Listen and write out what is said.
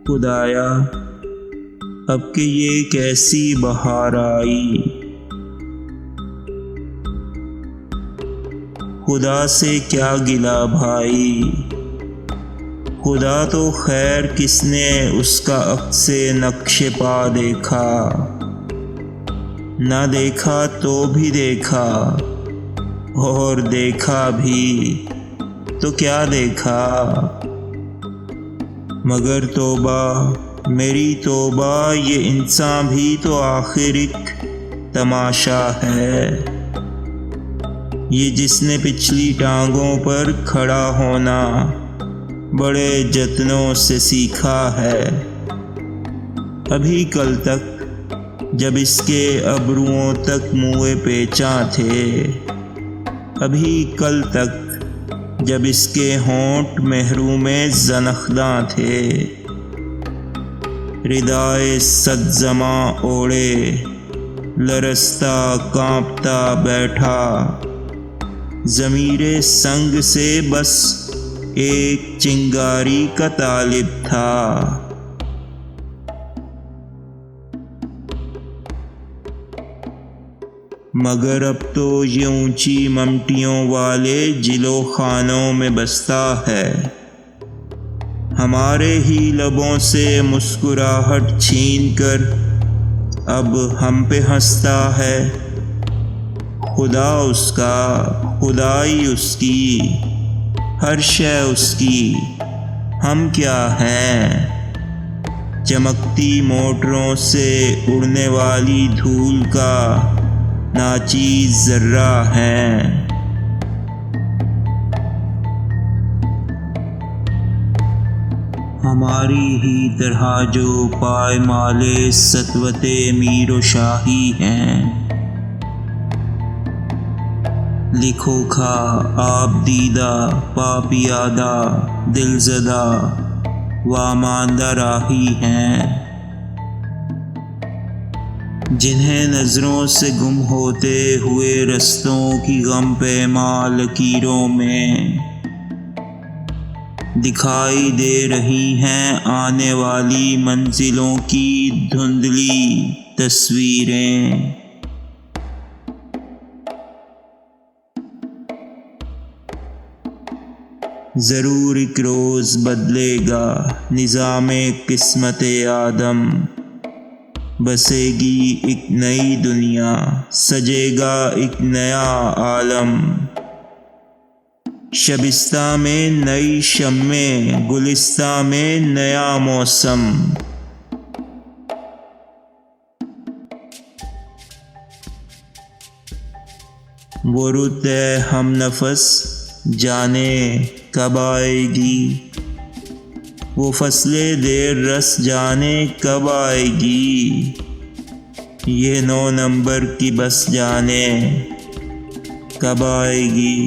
खुदाया अब कि ये कैसी बहार आई। खुदा से क्या गिला भाई, खुदा तो खैर किसने उसका अक्से नक्शे पा देखा। ना देखा तो भी देखा, और देखा भी तो क्या देखा। मगर तौबा मेरी तौबा, ये इंसान भी तो आखिर एक तमाशा है। ये जिसने पिछली टांगों पर खड़ा होना बड़े जतनों से सीखा है। अभी कल तक जब इसके अबरुओं तक मुँह पेचा थे, अभी कल तक जब इसके होंठ महरूमे ज़नख़दा थे। रिदाए सद्ज़मा ओढ़े लरसता कांपता बैठा, ज़मीरे संग से बस एक चिंगारी का तालिब था। मगर अब तो ये ऊंची ममटियों वाले जिलो खानों में बसता है। हमारे ही लबों से मुस्कुराहट छीन कर अब हम पे हंसता है। खुदा उसका, खुदाई उसकी, हर शय उसकी, हम क्या हैं। चमकती मोटरों से उड़ने वाली धूल का नाचीज़ ज़र्रा हैं। हमारी ही तरह जो पायमाले सतवते मीर शाही हैं। लिखो खा आप दीदा पापियादा दिलज़दा वामांदा राही हैं। जिन्हें नज़रों से गुम होते हुए रस्तों की गम पैमा लकीरों में दिखाई दे रही हैं आने वाली मंजिलों की धुंधली तस्वीरें। ज़रूर एक रोज़ बदलेगा निज़ामे किस्मत आदम। बसेगी एक नई दुनिया, सजेगा एक नया आलम। शबिस्ता में नई शम्मे, गुलिस्ता में नया मौसम। वो रुत हम नफस जाने कब आएगी। वो फसले देर रस जाने कब आएगी। ये 9 नंबर की बस जाने कब आएगी।